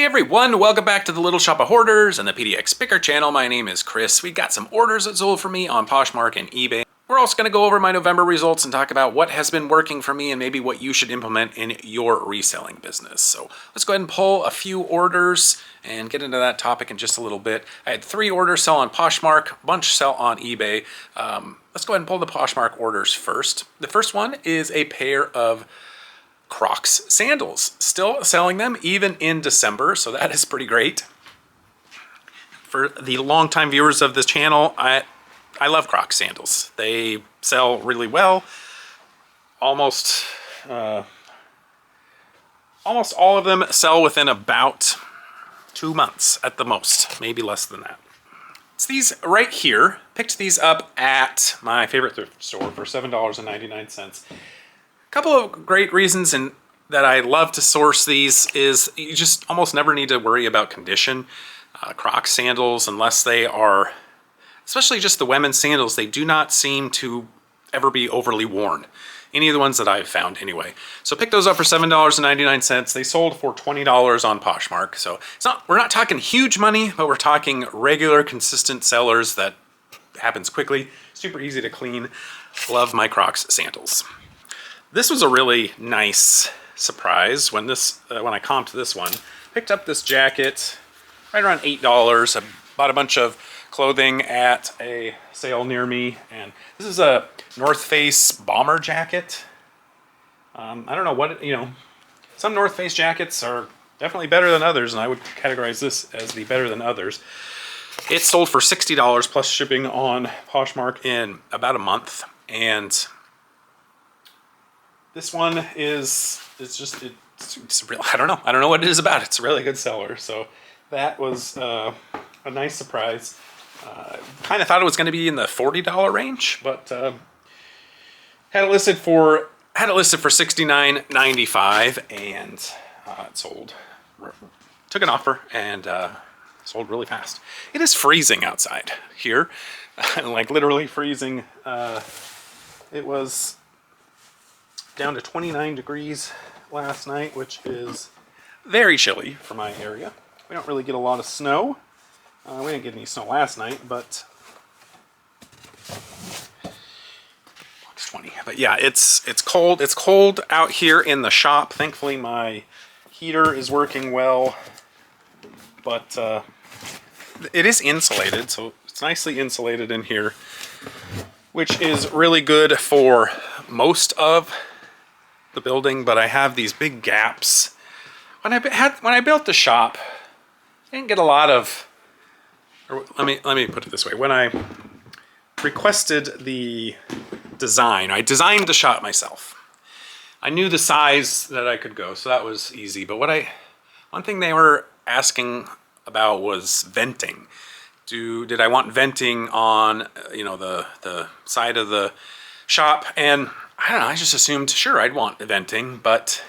everyone, welcome back to the Little Shop of Hoarders and the PDX Picker channel. My name is Chris. We got some orders that sold for me on Poshmark and eBay. We're also going to go over my November results and talk about what has been working for me and maybe what you should implement in your reselling business. So let's go ahead and pull a few orders and get into that topic in just a little bit. I had 3 orders sell on Poshmark, a bunch sell on eBay. Let's go ahead and pull the Poshmark orders first. The first one is a pair of Crocs sandals. Still selling them even in December, so that is pretty great. For the longtime viewers of this channel, I love Crocs sandals. They sell really well. Almost all of them sell within about 2 months at the most, maybe less than that. It's these right here. Picked these up at my favorite thrift store for $7.99. Couple of great reasons that I love to source these is you just almost never need to worry about condition. Crocs sandals, unless they are, especially just the women's sandals, they do not seem to ever be overly worn. Any of the ones that I've found anyway. So pick those up for $7.99. They sold for $20 on Poshmark. So we're not talking huge money, but we're talking regular, consistent sellers that happens quickly. Super easy to clean. Love my Crocs sandals. This was a really nice surprise when I comped this one. Picked up this jacket right around $8. I bought a bunch of clothing at a sale near me, and this is a North Face bomber jacket. I don't know what, some North Face jackets are definitely better than others, and I would categorize this as the better than others. It sold for $60 plus shipping on Poshmark in about a month, and this one it's real. I don't know what it is about it. It's a really good seller. So that was a nice surprise. Kind of thought it was going to be in the $40 range, but had it listed for $69.95, and it sold. Took an offer and sold really fast. It is freezing outside here, like literally freezing. It was down to 29 degrees last night, which is very chilly for my area. We don't really get a lot of snow. We didn't get any snow last night, but it's 20. But yeah, it's cold. It's cold out here in the shop. Thankfully, my heater is working well, but it is insulated, so it's nicely insulated in here, which is really good for most of the building. But I have these big gaps. When I built the shop, I didn't get a lot of. Let me put it this way: when I requested the design, I designed the shop myself. I knew the size that I could go, so that was easy. But one thing they were asking about was venting. Did I want venting on the side of the shop? And I don't know, I just assumed, sure, I'd want venting, but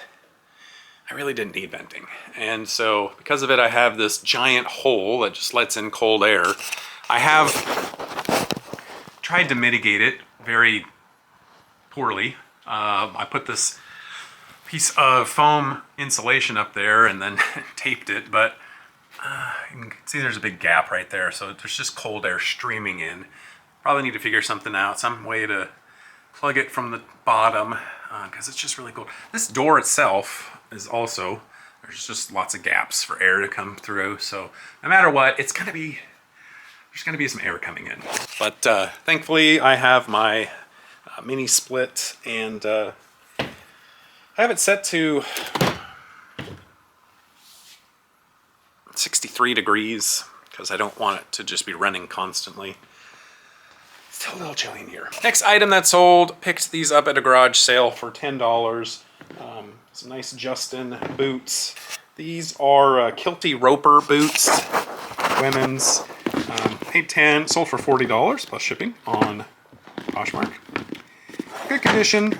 I really didn't need venting. And so because of it, I have this giant hole that just lets in cold air. I have tried to mitigate it very poorly. I put this piece of foam insulation up there and then taped it, but you can see there's a big gap right there. So there's just cold air streaming in. Probably need to figure something out, some way to plug it from the bottom, because it's just really cold. This door itself is also, there's just lots of gaps for air to come through. So no matter what, there's gonna be some air coming in. But thankfully I have my mini split, and I have it set to 63 degrees because I don't want it to just be running constantly. Still a little chilly in here. Next item that sold, picked these up at a garage sale for $10. Some nice Justin boots. These are Kilty Roper boots, women's. Paid $10, sold for $40 plus shipping on Poshmark. Good condition.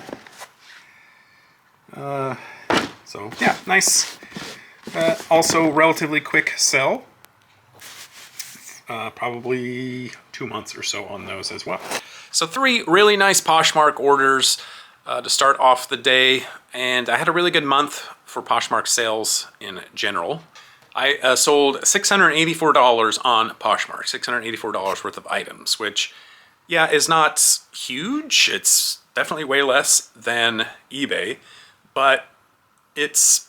So yeah, nice. Also relatively quick sell. Probably 2 months or so on those as well. So 3 really nice Poshmark orders to start off the day, and I had a really good month for Poshmark sales in general. I sold $684 on Poshmark, $684 worth of items, which, yeah, is not huge. It's definitely way less than eBay, but it's,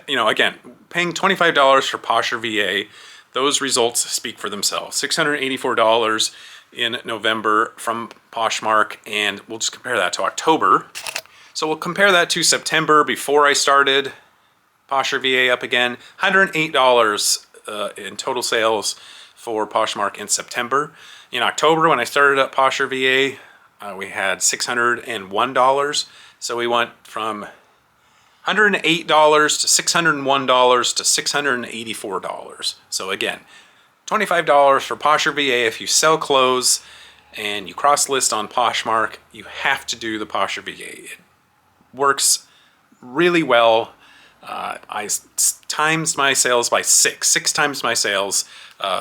you know, again, paying $25 for Posher VA, those results speak for themselves. $684 in November from Poshmark, and we'll just compare that to October. So we'll compare that to September before I started Posher VA up again. $108 in total sales for Poshmark in September. In October, when I started up Posher VA, we had $601. So we went from $108 to $601 to $684. So again, $25 for Posher VA. If you sell clothes and you cross list on Poshmark, you have to do the Posher VA. It works really well. I times my sales by six times my sales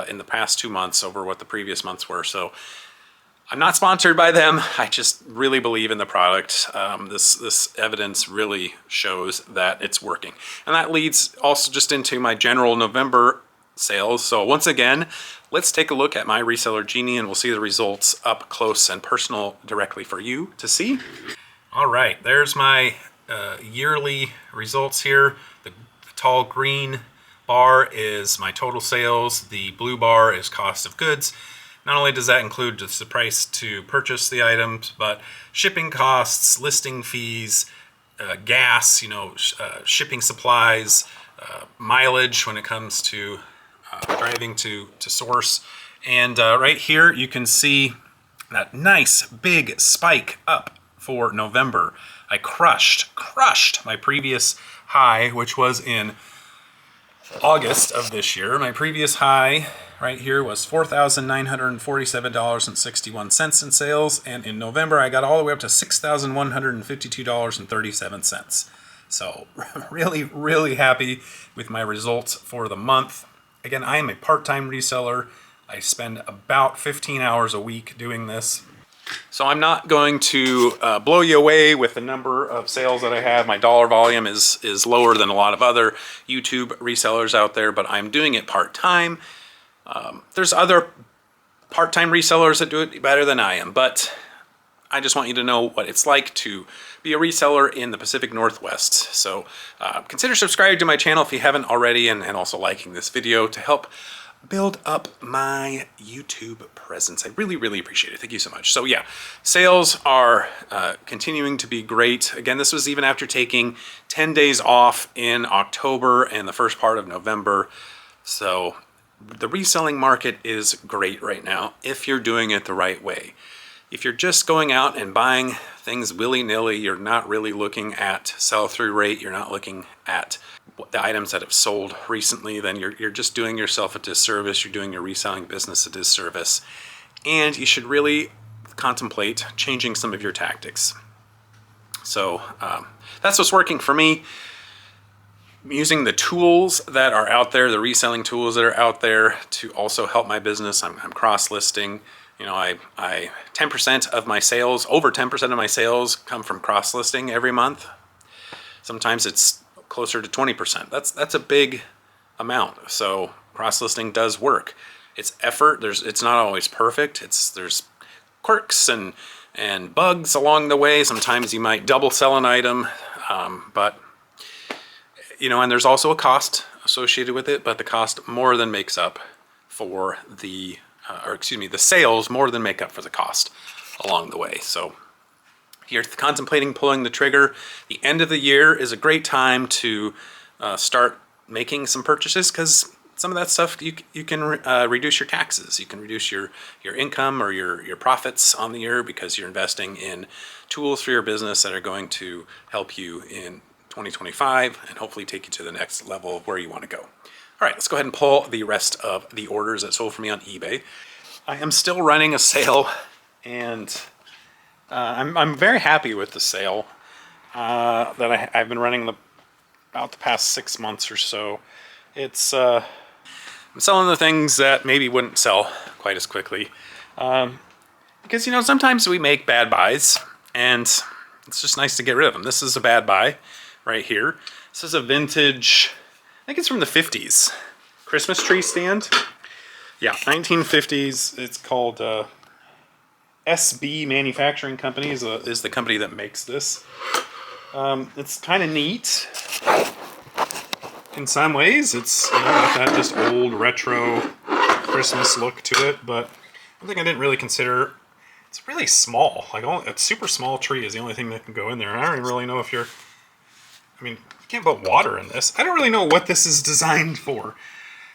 in the past 2 months over what the previous months were. So I'm not sponsored by them. I just really believe in the product. This evidence really shows that it's working. And that leads also just into my general November sales. So once again, let's take a look at my Reseller Genie and we'll see the results up close and personal directly for you to see. All right, there's my yearly results here. The tall green bar is my total sales. The blue bar is cost of goods. Not only does that include just the price to purchase the items, but shipping costs, listing fees, gas, shipping supplies, mileage when it comes to driving to source. And right here you can see that nice big spike up for November. I crushed my previous high, which was in August of this year. My previous high right here was $4,947.61 in sales, and in November I got all the way up to $6,152.37. So really happy with my results for the month. Again, I am a part-time reseller. I spend about 15 hours a week doing this. So I'm not going to blow you away with the number of sales that I have. My dollar volume is lower than a lot of other YouTube resellers out there, but I'm doing it part-time. There's other part-time resellers that do it better than I am, but I just want you to know what it's like to be a reseller in the Pacific Northwest. So consider subscribing to my channel if you haven't already, and also liking this video to help build up my YouTube presence. I really appreciate it. Thank you so much. So yeah, sales are continuing to be great. Again, this was even after taking 10 days off in October and the first part of November. So the reselling market is great right now if you're doing it the right way. If you're just going out and buying things willy-nilly, you're not really looking at sell-through rate, you're not looking at the items that have sold recently, then you're just doing yourself a disservice, you're doing your reselling business a disservice, and you should really contemplate changing some of your tactics. So that's what's working for me. Using the tools that are out there, the reselling tools that are out there to also help my business. I'm cross-listing. I 10% of my sales, over 10% of my sales come from cross-listing every month. Sometimes it's closer to 20%. That's a big amount. So cross-listing does work. It's effort. It's not always perfect. There's quirks and bugs along the way. Sometimes you might double sell an item, but and there's also a cost associated with it. But the cost more than makes up for the sales more than make up for the cost along the way. So if you're contemplating pulling the trigger, the end of the year is a great time to start making some purchases, because some of that stuff you can reduce your taxes. You can reduce your income or your profits on the year because you're investing in tools for your business that are going to help you in 2025 and hopefully take you to the next level of where you want to go. All right, let's go ahead and pull the rest of the orders that sold for me on eBay. I am still running a sale, and I'm very happy with the sale that I've been running about the past 6 months or so. It's I'm selling the things that maybe wouldn't sell quite as quickly, because sometimes we make bad buys, and it's just nice to get rid of them. This is a bad buy right here. This is a vintage. I think it's from the 50s. Christmas tree stand. Yeah, 1950s. It's called SB Manufacturing Company is the company that makes this. It's kind of neat. In some ways, it's got that just old retro Christmas look to it, but one thing I didn't really consider, it's really small. Like a super small tree is the only thing that can go in there. And I don't even really know if you can't put water in this. I don't really know what this is designed for.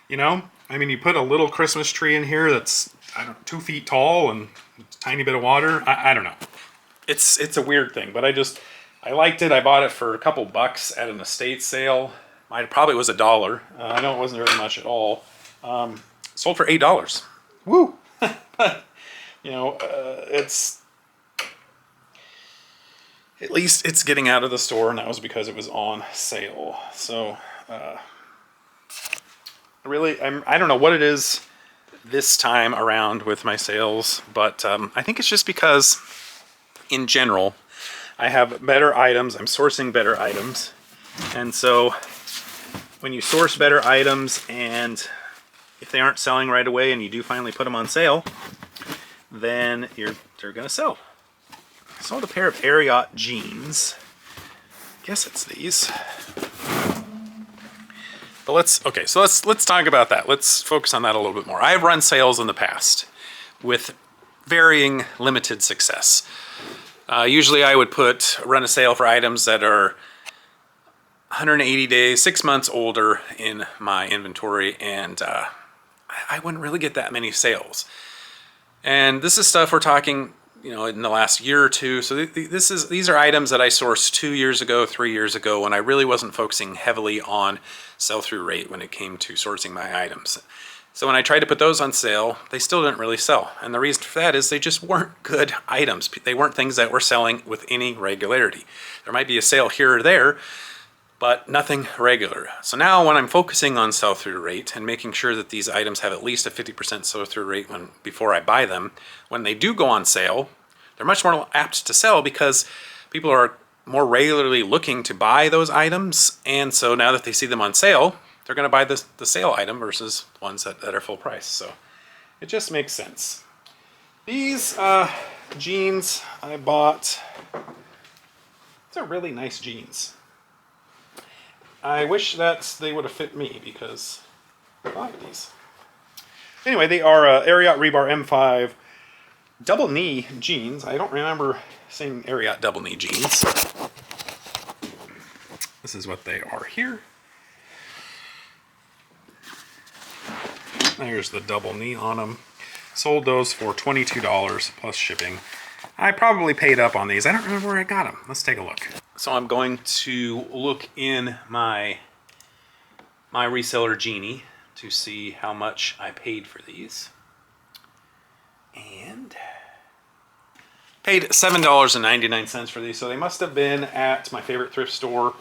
You know, you put a little Christmas tree in here that's 2 feet tall and a tiny bit of water. I don't know. It's a weird thing, but I liked it. I bought it for a couple bucks at an estate sale. Mine probably was $1. I know it wasn't very much at all. Sold for $8. Woo! But it's at least it's getting out of the store, and that was because it was on sale. So I don't know what it is this time around with my sales, but I think it's just because in general I have better items. I'm sourcing better items, and so when you source better items and if they aren't selling right away and you do finally put them on sale, then they're gonna sell. I sold a pair of Ariat jeans. Guess it's these. But let's talk about that. Let's focus on that a little bit more. I've run sales in the past with varying limited success. Usually I would run a sale for items that are 180 days, 6 months older in my inventory, and I wouldn't really get that many sales. And this is stuff we're talking, in the last year or two. So these are items that I sourced 2 years ago, 3 years ago, when I really wasn't focusing heavily on sell-through rate when it came to sourcing my items. So when I tried to put those on sale, they still didn't really sell. And the reason for that is they just weren't good items. They weren't things that were selling with any regularity. There might be a sale here or there, but nothing regular. So now when I'm focusing on sell-through rate and making sure that these items have at least a 50% sell-through rate before I buy them, when they do go on sale, they're much more apt to sell because people are more regularly looking to buy those items. And so now that they see them on sale, they're gonna buy the sale item versus ones that are full price. So it just makes sense. These jeans I bought, these are really nice jeans. I wish that they would have fit me because I like these. Anyway, they are Ariat Rebar M5 double knee jeans. I don't remember seeing Ariat double knee jeans. This is what they are here. There's the double knee on them. Sold those for $22 plus shipping. I probably paid up on these. I don't remember where I got them. Let's take a look. So I'm going to look in my reseller Genie to see how much I paid for these. And paid $7.99 for these. So they must have been at my favorite thrift store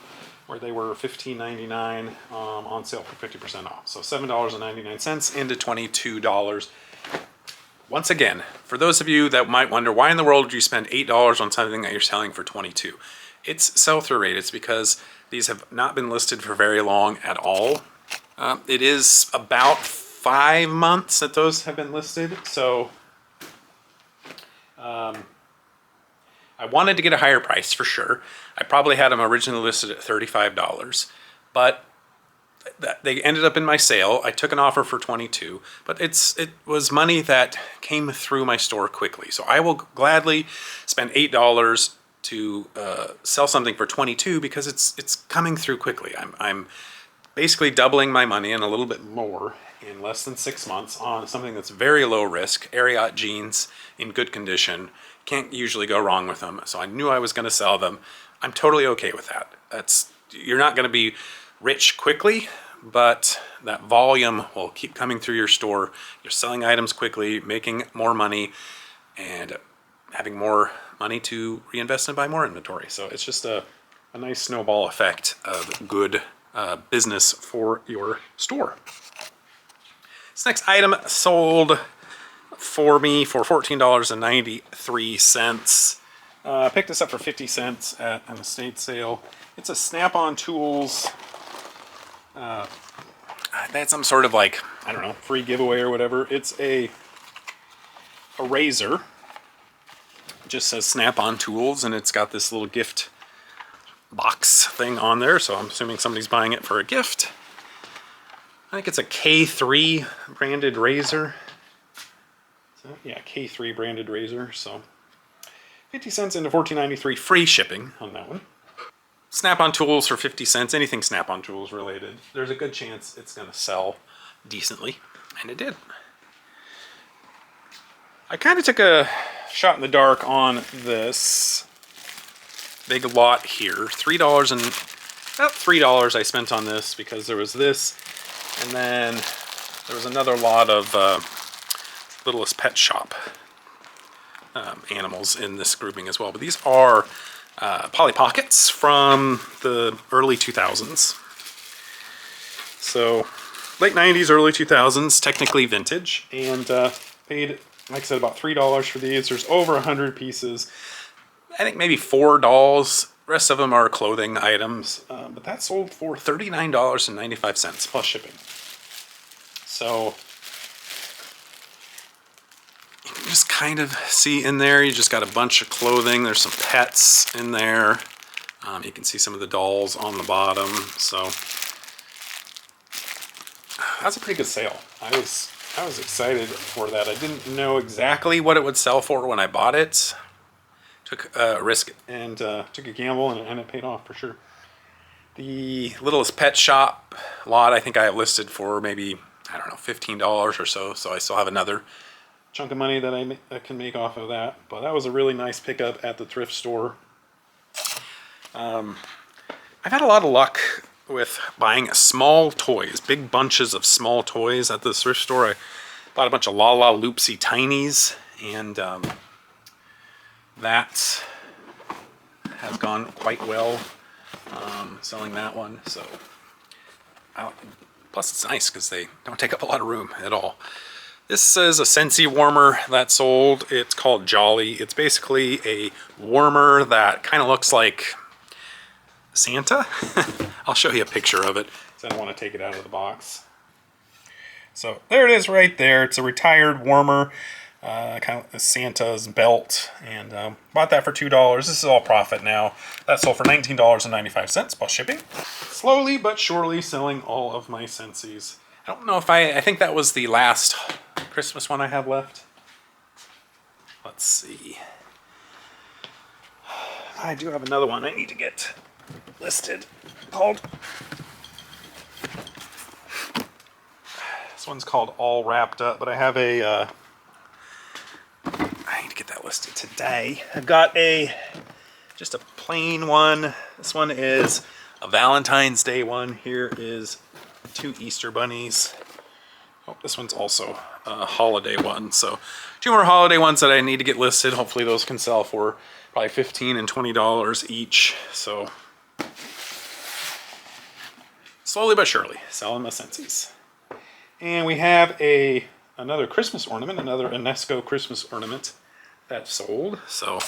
where they were $15.99 on sale for 50% off. So $7.99 into $22. Once again, for those of you that might wonder, why in the world would you spend $8 on something that you're selling for $22? It's sell-through rate. It's because these have not been listed for very long at all. It is about 5 months that those have been listed. So I wanted to get a higher price for sure. I probably had them originally listed at $35, but they ended up in my sale. I took an offer for $22, but it was money that came through my store quickly. So I will gladly spend $8 to sell something for $22 because it's coming through quickly. I'm basically doubling my money and a little bit more in less than 6 months on something that's very low risk. Ariat jeans in good condition. Can't usually go wrong with them. So I knew I was going to sell them. I'm totally okay with that. You're not going to be rich quickly, but that volume will keep coming through your store. You're selling items quickly, making more money, and having more money to reinvest and buy more inventory. So it's just a nice snowball effect of good business for your store. This next item sold for me for $14.93. I picked this up for 50 cents at an estate sale. It's a Snap-on Tools They had some sort of like, I don't know, free giveaway or whatever. It's a razor. It just says Snap-on Tools, and it's got this little gift box thing on there, so I'm assuming somebody's buying it for a gift. I think it's a K3 branded razor. So, yeah, K3 branded razor, so 50 cents into $14.93, free shipping on that one. Snap-on Tools for 50 cents, anything Snap-on Tools related. There's a good chance it's gonna sell decently, and it did. I kind of took a shot in the dark on this big lot here. $3 and about $3 I spent on this because there was this, and then there was another lot of Littlest Pet Shop animals in this grouping as well. But these are Polly Pockets from the early 2000s. So late 90s, early 2000s, technically vintage, and paid, like I said, about $3 for these. There's over 100 pieces. I think maybe 4 dolls. The rest of them are clothing items, but that sold for $39.95 plus shipping. So you can just kind of see in there, you just got a bunch of clothing. There's some pets in there. You can see some of the dolls on the bottom. So that's a pretty good sale. I was excited for that. I didn't know exactly what it would sell for when I bought it. Took a risk and took a gamble, and it paid off for sure. The Littlest Pet Shop lot, I think I have listed for maybe, I don't know, $15 or so. So I still have another chunk of money that I can make off of that. But that was a really nice pickup at the thrift store. I've had a lot of luck with buying small toys, big bunches of small toys at the thrift store. I bought a bunch of La La Loopsy Tinies, and that has gone quite well, selling that one. So, plus it's nice because they don't take up a lot of room at all. This is a Scentsy warmer that sold. It's called Jolly. It's basically a warmer that kind of looks like Santa. I'll show you a picture of it because I don't want to take it out of the box. So there it is right there. It's a retired warmer, kind of Santa's belt, and bought that for $2. This is all profit now. That sold for $19.95 plus shipping. Slowly but surely selling all of my Scentsy's. I don't know if I think that was the last Christmas one I have left. Let's see. I do have another one I need to get listed called, this one's called All Wrapped Up, but I have a I need to get that listed today. I've got just a plain one. This one is a Valentine's Day one. Here is 2 Easter bunnies. Oh, this one's also a holiday one. So 2 more holiday ones that I need to get listed. Hopefully those can sell for probably $15 and $20 each. So slowly but surely selling my Scentsy's. And we have another Christmas ornament, another Enesco Christmas ornament that sold. So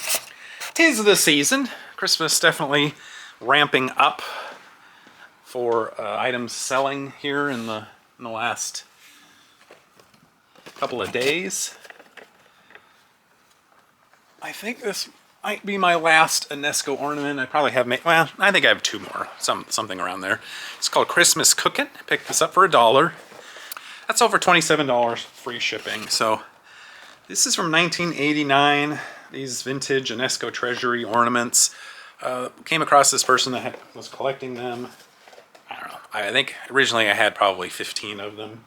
'tis the season. Christmas definitely ramping up for items selling here in the last couple of days. I think this might be my last Enesco ornament. I probably have made, well, I think I have 2 more, something around there. It's called Christmas Cookin'. Picked this up for $1. That's over $27 free shipping. So this is from 1989. These vintage Enesco Treasury ornaments. Came across this person that was collecting them. I don't know. I think originally I had probably 15 of them,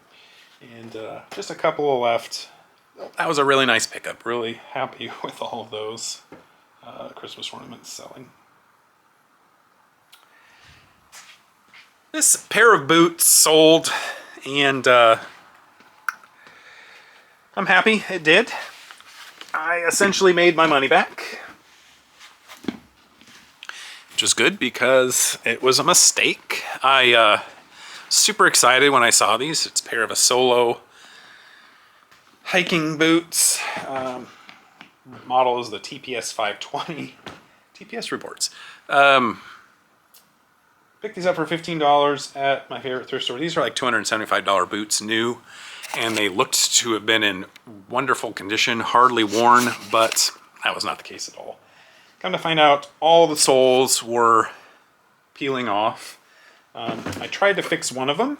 and just a couple left. That was a really nice pickup. Really happy with all of those Christmas ornaments selling. This pair of boots sold, and I'm happy it did. I essentially made my money back, which is good because it was a mistake. I super excited when I saw these. It's a pair of a Solo hiking boots. Model is the TPS 520. TPS reports. Picked these up for $15 at my favorite thrift store. These are like $275 boots, new, and they looked to have been in wonderful condition, hardly worn, but that was not the case at all. Come to find out, all the soles were peeling off. I tried to fix one of them.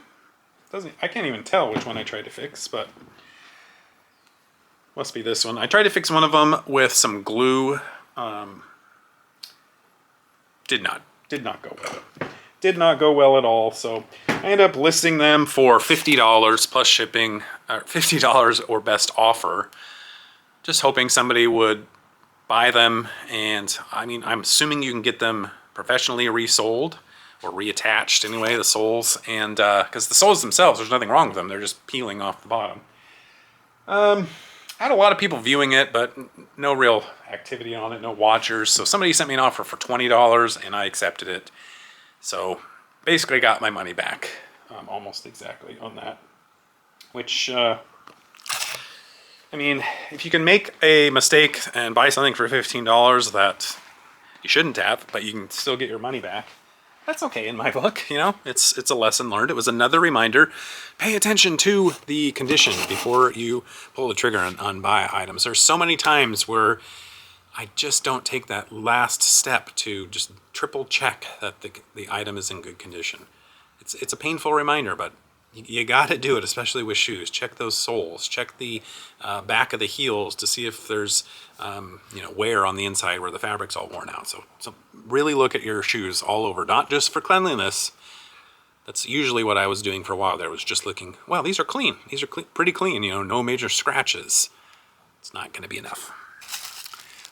I can't even tell which one I tried to fix, but must be this one. I tried to fix one of them with some glue. Did not go well. Did not go well at all. So I ended up listing them for $50 plus shipping, $50 or best offer. Just hoping somebody would buy them, and I mean, I'm assuming you can get them professionally resold or reattached anyway, the soles, and because the soles themselves, there's nothing wrong with them, they're just peeling off the bottom. I had a lot of people viewing it, but no real activity on it, no watchers. So somebody sent me an offer for $20 and I accepted it. So basically got my money back, almost exactly on that, which I mean, if you can make a mistake and buy something for $15 that you shouldn't have, but you can still get your money back, that's okay in my book, you know? It's a lesson learned. It was another reminder. Pay attention to the condition before you pull the trigger on buy items. There's so many times where I just don't take that last step to just triple check that the item is in good condition. It's a painful reminder, but you got to do it, especially with shoes. Check those soles. Check the back of the heels to see if there's you know, wear on the inside where the fabric's all worn out. So really look at your shoes all over, not just for cleanliness. That's usually what I was doing for a while there, was just looking, wow, these are clean. These are pretty clean, you know, no major scratches. It's not going to be enough.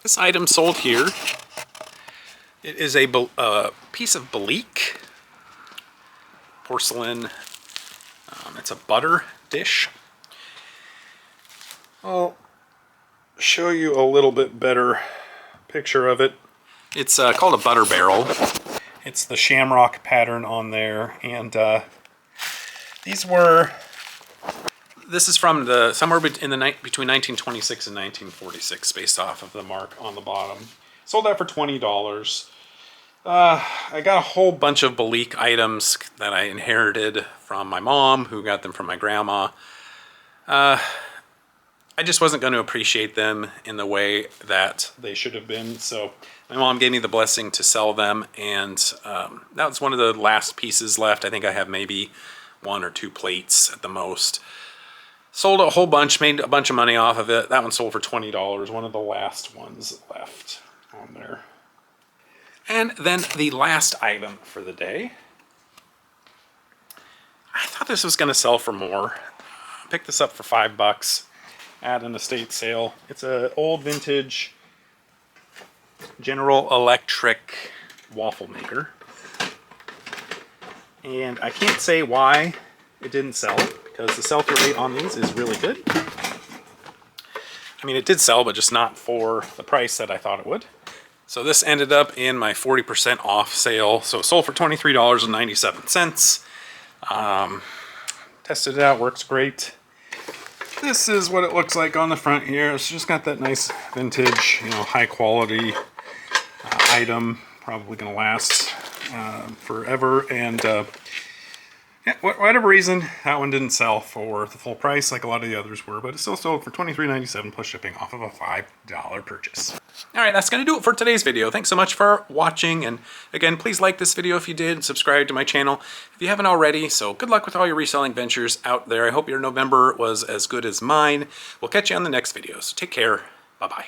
This item sold here, it is a piece of Belique porcelain. It's a butter dish. I'll show you a little bit better picture of it. It's called a butter barrel. It's the shamrock pattern on there, and this is from somewhere in the night between 1926 and 1946, based off of the mark on the bottom. Sold that for $20. I got a whole bunch of Belique items that I inherited from my mom, who got them from my grandma. I just wasn't going to appreciate them in the way that they should have been, so my mom gave me the blessing to sell them, and that was one of the last pieces left. I think I have maybe 1 or 2 plates at the most. Sold a whole bunch, made a bunch of money off of it. That one sold for $20, one of the last ones left on there. And then the last item for the day. I thought this was going to sell for more. I picked this up for $5 at an estate sale. It's an old vintage General Electric waffle maker. And I can't say why it didn't sell, because the sell-through rate on these is really good. I mean, it did sell, but just not for the price that I thought it would. So this ended up in my 40% off sale. So it sold for $23.97. Tested it out, works great. This is what it looks like on the front here. It's just got that nice vintage, you know, high quality item. Probably gonna last forever. And yeah, whatever reason, that one didn't sell for the full price like a lot of the others were, but it still sold for $23.97 plus shipping off of a $5 purchase. All right, that's going to do it for today's video. Thanks so much for watching, and again, please like this video if you did, and subscribe to my channel if you haven't already. So good luck with all your reselling ventures out there. I hope your November was as good as mine. We'll catch you on the next video, so take care. Bye-bye.